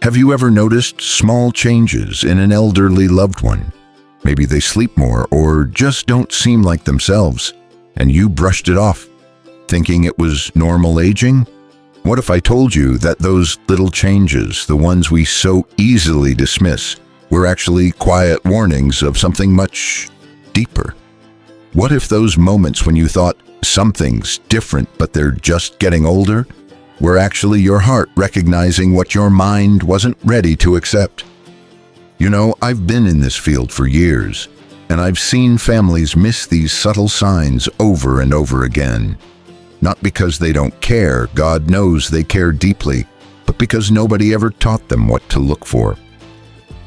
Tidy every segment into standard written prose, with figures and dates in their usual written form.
Have you ever noticed small changes in an elderly loved one? Maybe they sleep more or just don't seem like themselves, and you brushed it off, thinking it was normal aging? What if I told you that those little changes, the ones we so easily dismiss, were actually quiet warnings of something much deeper? What if those moments when you thought something's different but they're just getting older were actually your heart recognizing what your mind wasn't ready to accept? You know, I've been in this field for years, and I've seen families miss these subtle signs over and over again. Not because they don't care, God knows they care deeply, but because nobody ever taught them what to look for.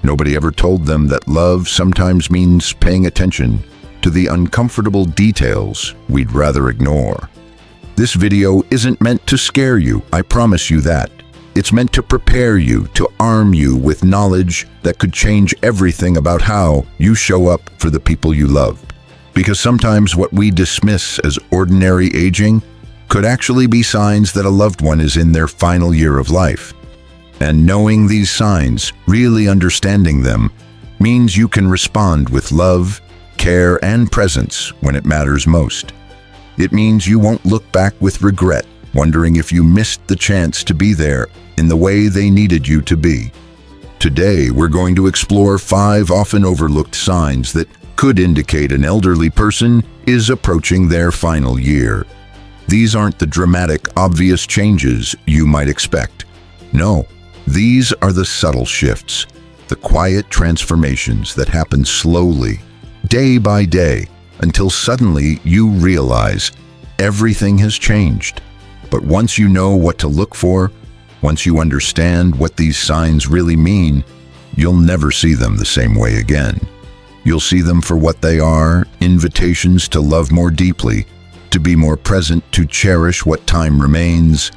Nobody ever told them that love sometimes means paying attention to the uncomfortable details we'd rather ignore. This video isn't meant to scare you, I promise you that. It's meant to prepare you, to arm you with knowledge that could change everything about how you show up for the people you love. Because sometimes what we dismiss as ordinary aging could actually be signs that a loved one is in their final year of life. And knowing these signs, really understanding them, means you can respond with love, care, and presence when it matters most. It means you won't look back with regret, wondering if you missed the chance to be there in the way they needed you to be. Today, we're going to explore 5 often overlooked signs that could indicate an elderly person is approaching their final year. These aren't the dramatic, obvious changes you might expect. No, these are the subtle shifts, the quiet transformations that happen slowly, day by day, until suddenly you realize everything has changed. But once you know what to look for, once you understand what these signs really mean, you'll never see them the same way again. You'll see them for what they are, invitations to love more deeply, to be more present, to cherish what time remains.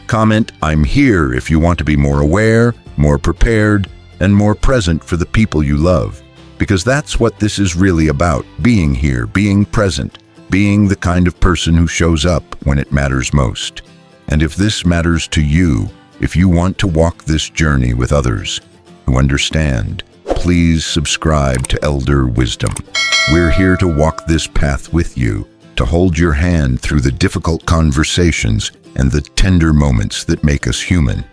Comment, "I'm here," if you want to be more aware, more prepared, and more present for the people you love. Because that's what this is really about, being here, being present, being the kind of person who shows up when it matters most. And if this matters to you, if you want to walk this journey with others who understand, please subscribe to Elder Wisdom. We're here to walk this path with you, to hold your hand through the difficult conversations and the tender moments that make us human.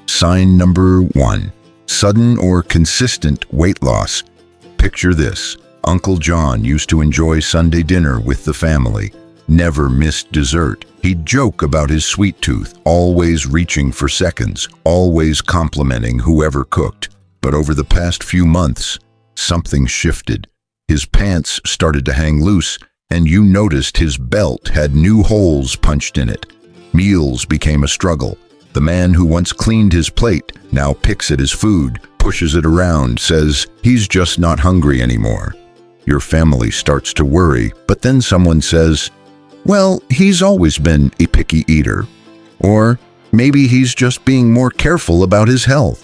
Sign number 1, sudden or consistent weight loss. Picture this. Uncle John used to enjoy Sunday dinner with the family, never missed dessert. He'd joke about his sweet tooth, always reaching for seconds, always complimenting whoever cooked. But over the past few months, something shifted. His pants started to hang loose, and you noticed his belt had new holes punched in it. Meals became a struggle. The man who once cleaned his plate now picks at his food, pushes it around, says he's just not hungry anymore. Your family starts to worry, but then someone says, "Well, he's always been a picky eater." Or maybe he's just being more careful about his health.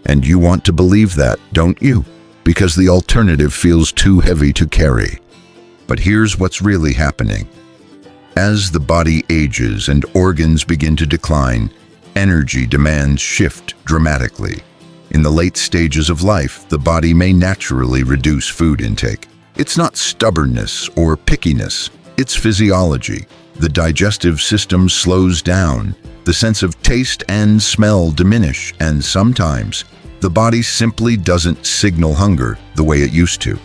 And you want to believe that, don't you? Because the alternative feels too heavy to carry. But here's what's really happening. As the body ages and organs begin to decline, energy demands shift dramatically. In the late stages of life, the body may naturally reduce food intake. It's not stubbornness or pickiness, it's physiology. The digestive system slows down, the sense of taste and smell diminish, and sometimes the body simply doesn't signal hunger the way it used to.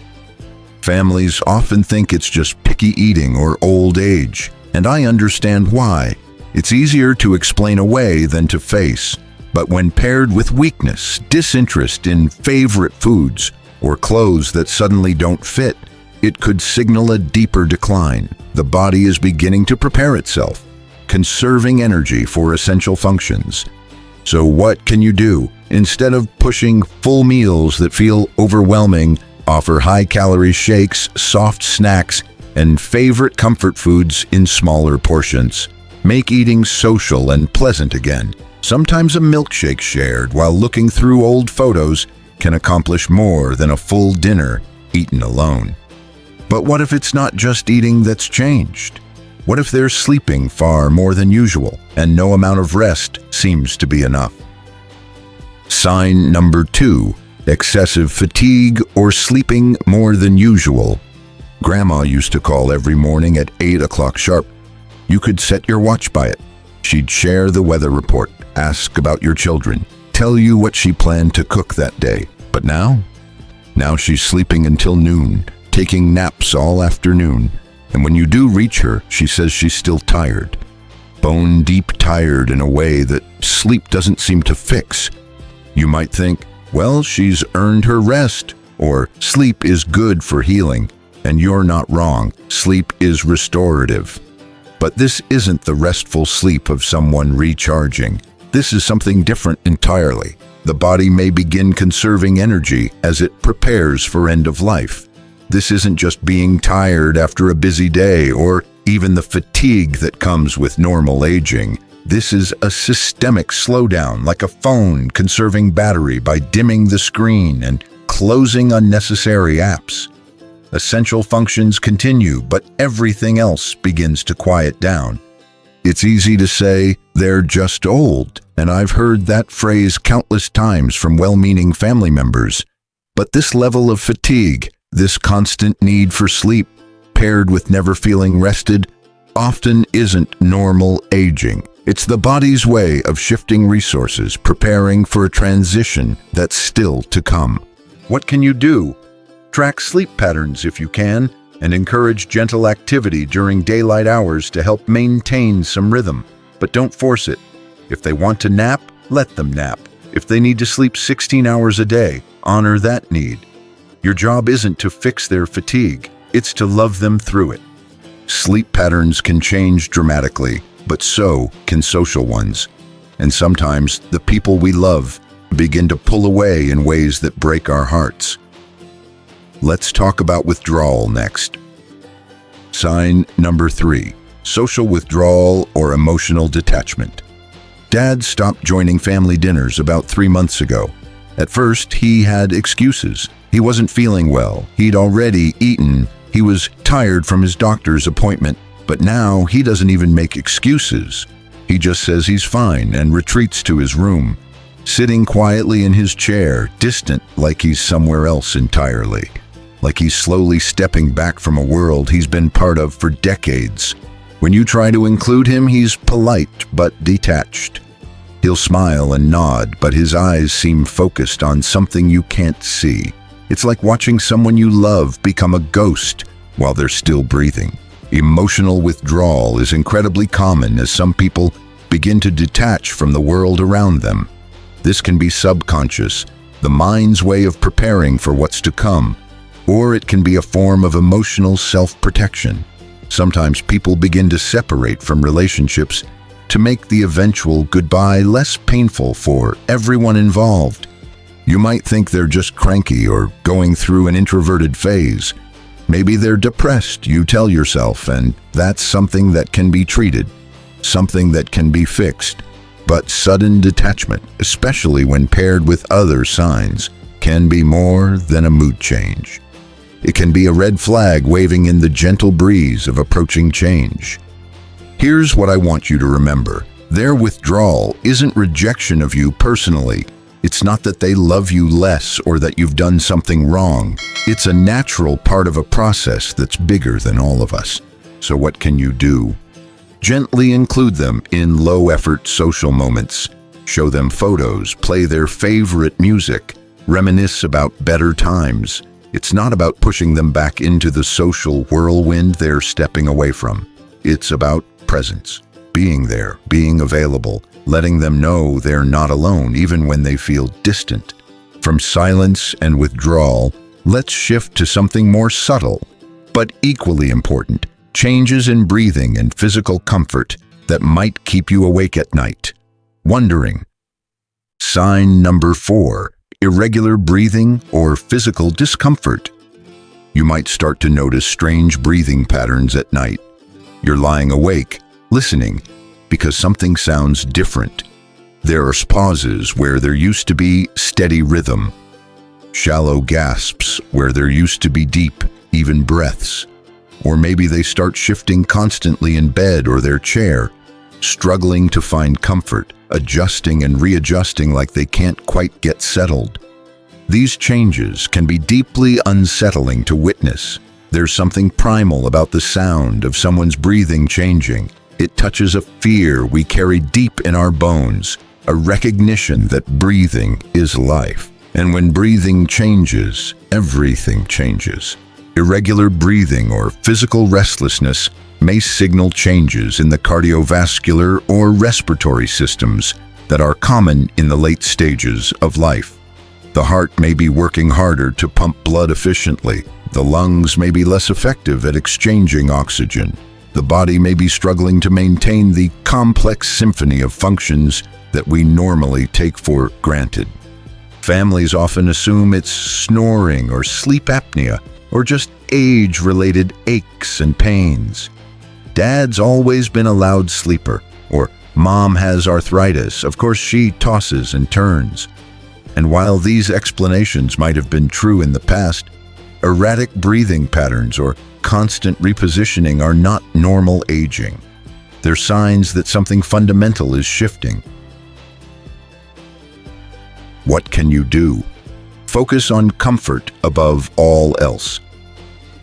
Families often think it's just picky eating or old age, and I understand why. It's easier to explain away than to face. But when paired with weakness, disinterest in favorite foods, or clothes that suddenly don't fit, it could signal a deeper decline. The body is beginning to prepare itself, conserving energy for essential functions. So what can you do? Instead of pushing full meals that feel overwhelming, offer high-calorie shakes, soft snacks, and favorite comfort foods in smaller portions. Make eating social and pleasant again. Sometimes a milkshake shared while looking through old photos can accomplish more than a full dinner eaten alone. But what if it's not just eating that's changed? What if they're sleeping far more than usual and no amount of rest seems to be enough? Sign number 2, excessive fatigue or sleeping more than usual. Grandma used to call every morning at 8 o'clock sharp. You could set your watch by it. She'd share the weather report, ask about your children, tell you what she planned to cook that day. But now she's sleeping until noon, taking naps all afternoon. And when you do reach her, she says she's still tired. Bone deep tired in a way that sleep doesn't seem to fix. You might think, well, she's earned her rest, or sleep is good for healing. And you're not wrong. Sleep is restorative. But this isn't the restful sleep of someone recharging. This is something different entirely. The body may begin conserving energy as it prepares for end of life. This isn't just being tired after a busy day or even the fatigue that comes with normal aging. This is a systemic slowdown, like a phone conserving battery by dimming the screen and closing unnecessary apps. Essential functions continue, but everything else begins to quiet down. It's easy to say, they're just old, and I've heard that phrase countless times from well-meaning family members. But this level of fatigue, this constant need for sleep, paired with never feeling rested, often isn't normal aging. It's the body's way of shifting resources, preparing for a transition that's still to come. What can you do? Track sleep patterns if you can, and encourage gentle activity during daylight hours to help maintain some rhythm. But don't force it. If they want to nap, let them nap. If they need to sleep 16 hours a day, honor that need. Your job isn't to fix their fatigue, it's to love them through it. Sleep patterns can change dramatically, but so can social ones. And sometimes the people we love begin to pull away in ways that break our hearts. Let's talk about withdrawal next. Sign number 3, social withdrawal or emotional detachment. Dad stopped joining family dinners about 3 months ago. At first, he had excuses. He wasn't feeling well. He'd already eaten. He was tired from his doctor's appointment. But now he doesn't even make excuses. He just says he's fine and retreats to his room, sitting quietly in his chair, distant, like he's somewhere else entirely. Like he's slowly stepping back from a world he's been part of for decades. When you try to include him, he's polite but detached. He'll smile and nod, but his eyes seem focused on something you can't see. It's like watching someone you love become a ghost while they're still breathing. Emotional withdrawal is incredibly common as some people begin to detach from the world around them. This can be subconscious, the mind's way of preparing for what's to come, or it can be a form of emotional self-protection. Sometimes people begin to separate from relationships to make the eventual goodbye less painful for everyone involved. You might think they're just cranky or going through an introverted phase. Maybe they're depressed, you tell yourself, and that's something that can be treated, something that can be fixed. But sudden detachment, especially when paired with other signs, can be more than a mood change. It can be a red flag waving in the gentle breeze of approaching change. Here's what I want you to remember. Their withdrawal isn't rejection of you personally. It's not that they love you less or that you've done something wrong. It's a natural part of a process that's bigger than all of us. So what can you do? Gently include them in low-effort social moments. Show them photos, play their favorite music, reminisce about better times. It's not about pushing them back into the social whirlwind they're stepping away from. It's about presence, being there, being available, letting them know they're not alone even when they feel distant. From silence and withdrawal, let's shift to something more subtle, but equally important, changes in breathing and physical comfort that might keep you awake at night, wondering. Sign number 4, irregular breathing or physical discomfort. You might start to notice strange breathing patterns at night. You're lying awake, listening, because something sounds different. There are pauses where there used to be steady rhythm, shallow gasps where there used to be deep, even breaths. Or maybe they start shifting constantly in bed or their chair, struggling to find comfort, adjusting and readjusting like they can't quite get settled. These changes can be deeply unsettling to witness. There's something primal about the sound of someone's breathing changing. It touches a fear we carry deep in our bones, a recognition that breathing is life. And when breathing changes, everything changes. Irregular breathing or physical restlessness may signal changes in the cardiovascular or respiratory systems that are common in the late stages of life. The heart may be working harder to pump blood efficiently. The lungs may be less effective at exchanging oxygen. The body may be struggling to maintain the complex symphony of functions that we normally take for granted. Families often assume it's snoring or sleep apnea or just age-related aches and pains. Dad's always been a loud sleeper, or mom has arthritis, of course she tosses and turns. And while these explanations might have been true in the past, erratic breathing patterns or constant repositioning are not normal aging. They're signs that something fundamental is shifting. What can you do? Focus on comfort above all else.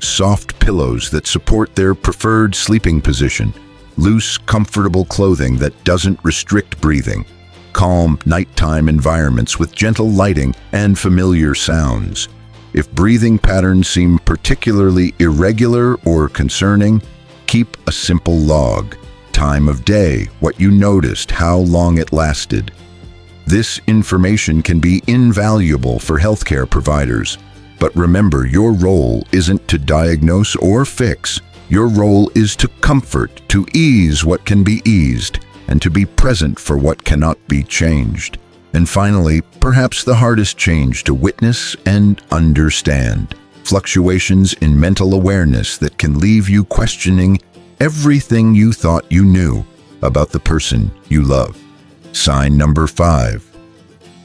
Soft pillows that support their preferred sleeping position, loose, comfortable clothing that doesn't restrict breathing, calm nighttime environments with gentle lighting and familiar sounds. If breathing patterns seem particularly irregular or concerning, keep a simple log. Time of day, what you noticed, how long it lasted. This information can be invaluable for healthcare providers. But remember, your role isn't to diagnose or fix. Your role is to comfort, to ease what can be eased, and to be present for what cannot be changed. And finally, perhaps the hardest change to witness and understand. Fluctuations in mental awareness that can leave you questioning everything you thought you knew about the person you love. Sign number 5.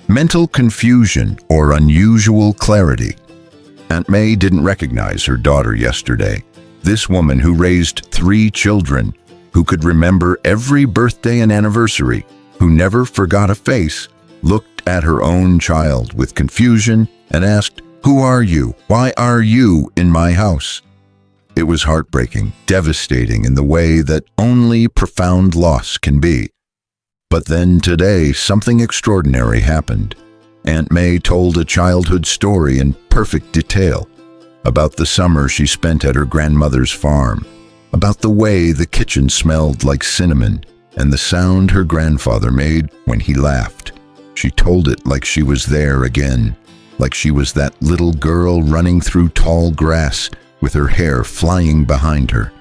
Mental confusion or unusual clarity. Aunt May didn't recognize her daughter yesterday. This woman who raised 3 children, who could remember every birthday and anniversary, who never forgot a face, looked at her own child with confusion and asked, "Who are you? Why are you in my house?" It was heartbreaking, devastating in the way that only profound loss can be. But then today, something extraordinary happened. Aunt May told a childhood story in perfect detail about the summer she spent at her grandmother's farm, about the way the kitchen smelled like cinnamon and the sound her grandfather made when he laughed. She told it like she was there again, like she was that little girl running through tall grass with her hair flying behind her.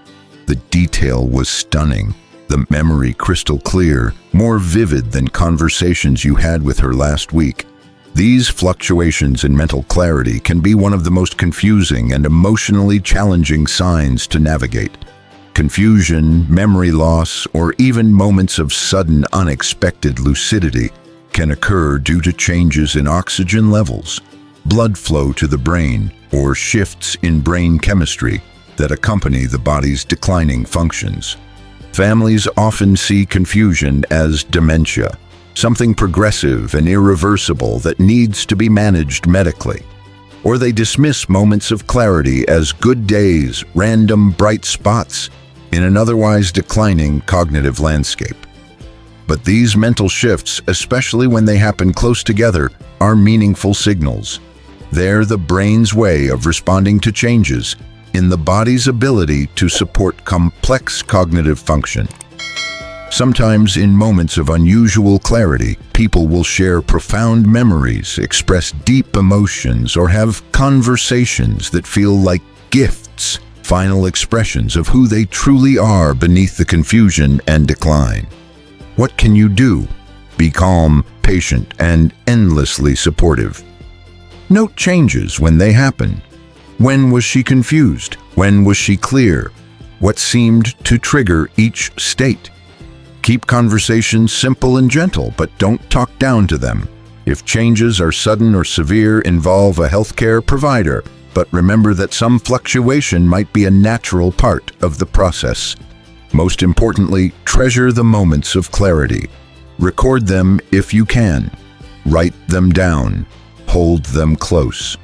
The detail was stunning, the memory crystal clear, more vivid than conversations you had with her last week. These fluctuations in mental clarity can be one of the most confusing and emotionally challenging signs to navigate. Confusion, memory loss, or even moments of sudden, unexpected lucidity can occur due to changes in oxygen levels, blood flow to the brain, or shifts in brain chemistry that accompany the body's declining functions. Families often see confusion as dementia, something progressive and irreversible that needs to be managed medically. Or they dismiss moments of clarity as good days, random bright spots in an otherwise declining cognitive landscape. But these mental shifts, especially when they happen close together, are meaningful signals. They're the brain's way of responding to changes in the body's ability to support complex cognitive function. Sometimes in moments of unusual clarity, people will share profound memories, express deep emotions, or have conversations that feel like gifts, final expressions of who they truly are beneath the confusion and decline. What can you do? Be calm, patient, and endlessly supportive. Note changes when they happen. When was she confused? When was she clear? What seemed to trigger each state? Keep conversations simple and gentle, but don't talk down to them. If changes are sudden or severe, involve a healthcare provider, but remember that some fluctuation might be a natural part of the process. Most importantly, treasure the moments of clarity. Record them if you can. Write them down. Hold them close.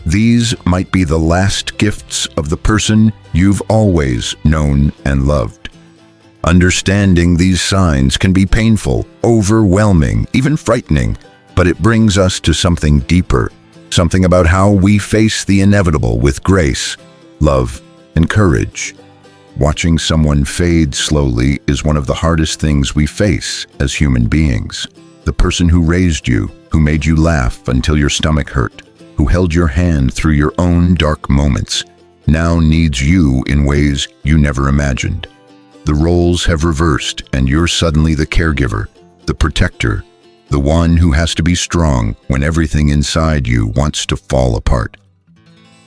These might be the last gifts of the person you've always known and loved. Understanding these signs can be painful, overwhelming, even frightening, but it brings us to something deeper, something about how we face the inevitable with grace, love, and courage. Watching someone fade slowly is one of the hardest things we face as human beings. The person who raised you, who made you laugh until your stomach hurt, who held your hand through your own dark moments, now needs you in ways you never imagined. The roles have reversed, and you're suddenly the caregiver, the protector, the one who has to be strong when everything inside you wants to fall apart.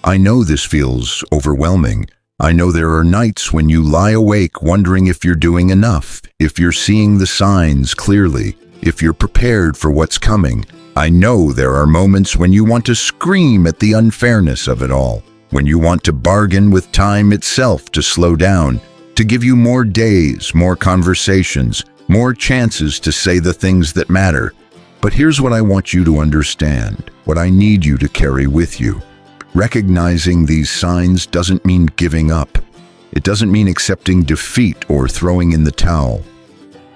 I know this feels overwhelming. I know there are nights when you lie awake wondering if you're doing enough, if you're seeing the signs clearly, if you're prepared for what's coming. I know there are moments when you want to scream at the unfairness of it all, when you want to bargain with time itself to slow down, to give you more days, more conversations, more chances to say the things that matter. But here's what I want you to understand, what I need you to carry with you. Recognizing these signs doesn't mean giving up. It doesn't mean accepting defeat or throwing in the towel.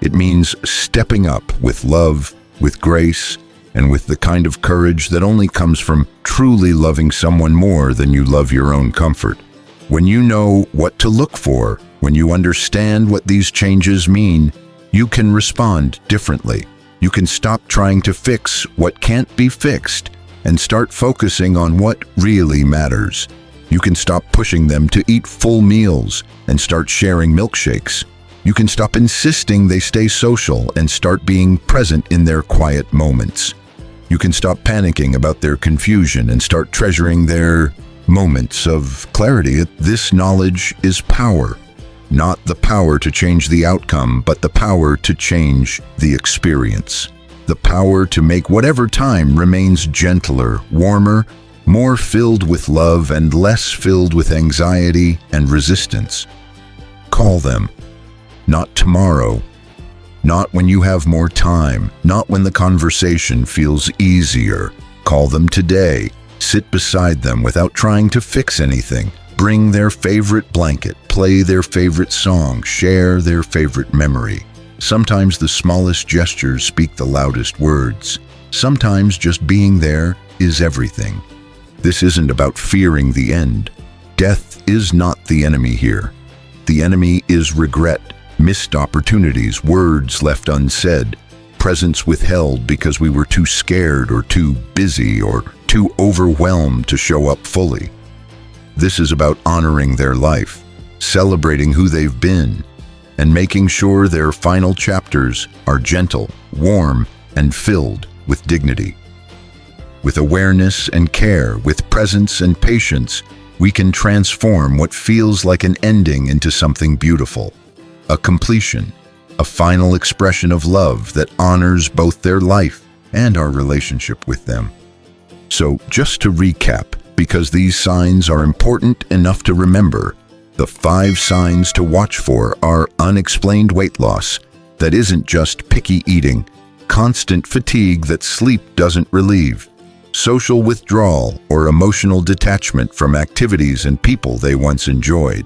It means stepping up with love, with grace, and with the kind of courage that only comes from truly loving someone more than you love your own comfort. When you know what to look for, when you understand what these changes mean, you can respond differently. You can stop trying to fix what can't be fixed and start focusing on what really matters. You can stop pushing them to eat full meals and start sharing milkshakes. You can stop insisting they stay social and start being present in their quiet moments. You can stop panicking about their confusion and start treasuring their moments of clarity. This knowledge is power. Not the power to change the outcome, but the power to change the experience. The power to make whatever time remains gentler, warmer, more filled with love and less filled with anxiety and resistance. Call them. Not tomorrow. Not when you have more time. Not when the conversation feels easier. Call them today. Sit beside them without trying to fix anything. Bring their favorite blanket. Play their favorite song. Share their favorite memory. Sometimes the smallest gestures speak the loudest words. Sometimes just being there is everything. This isn't about fearing the end. Death is not the enemy here. The enemy is regret, missed opportunities, words left unsaid, presence withheld because we were too scared or too busy or too overwhelmed to show up fully. This is about honoring their life, celebrating who they've been, and making sure their final chapters are gentle, warm, and filled with dignity. With awareness and care, with presence and patience, we can transform what feels like an ending into something beautiful, a completion, a final expression of love that honors both their life and our relationship with them. So, just to recap, because these signs are important enough to remember, the 5 signs to watch for are unexplained weight loss that isn't just picky eating, constant fatigue that sleep doesn't relieve, social withdrawal or emotional detachment from activities and people they once enjoyed,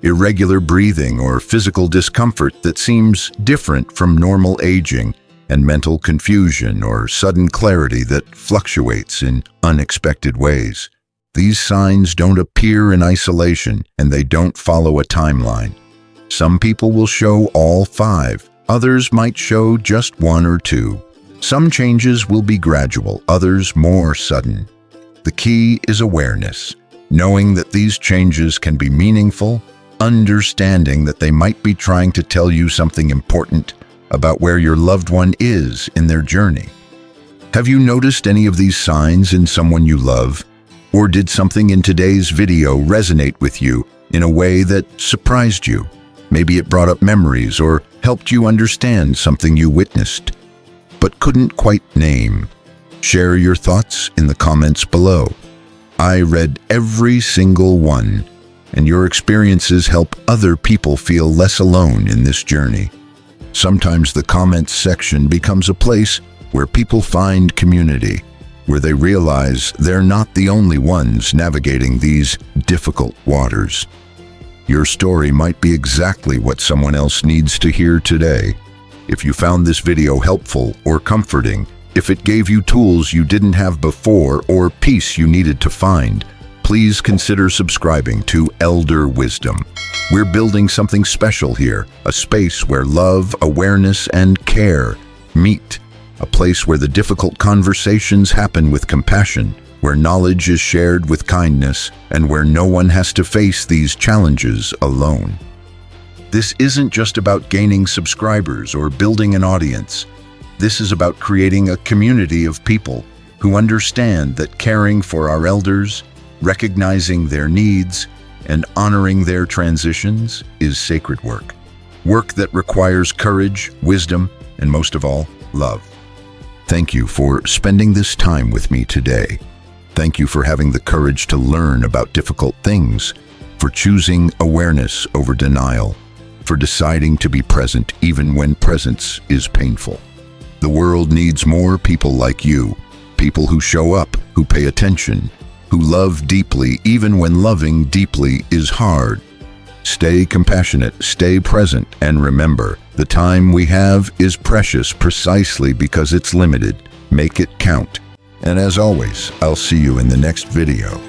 irregular breathing or physical discomfort that seems different from normal aging, and mental confusion or sudden clarity that fluctuates in unexpected ways. These signs don't appear in isolation, and they don't follow a timeline. Some people will show all 5, others might show just 1 or 2. Some changes will be gradual, others more sudden. The key is awareness, knowing that these changes can be meaningful, understanding that they might be trying to tell you something important about where your loved one is in their journey. Have you noticed any of these signs in someone you love? Or did something in today's video resonate with you in a way that surprised you? Maybe it brought up memories or helped you understand something you witnessed, but couldn't quite name. Share your thoughts in the comments below. I read every single one, and your experiences help other people feel less alone in this journey. Sometimes the comments section becomes a place where people find community, where they realize they're not the only ones navigating these difficult waters. Your story might be exactly what someone else needs to hear today. If you found this video helpful or comforting, if it gave you tools you didn't have before or peace you needed to find, please consider subscribing to Elder Wisdom. We're building something special here, a space where love, awareness, and care meet, a place where the difficult conversations happen with compassion, where knowledge is shared with kindness, and where no one has to face these challenges alone. This isn't just about gaining subscribers or building an audience. This is about creating a community of people who understand that caring for our elders, recognizing their needs, and honoring their transitions is sacred work. Work that requires courage, wisdom, and most of all, love. Thank you for spending this time with me today. Thank you for having the courage to learn about difficult things, for choosing awareness over denial, for deciding to be present even when presence is painful. The world needs more people like you, people who show up, who pay attention, who love deeply even when loving deeply is hard. Stay compassionate, stay present, and remember, the time we have is precious precisely because it's limited. Make it count. And as always, I'll see you in the next video.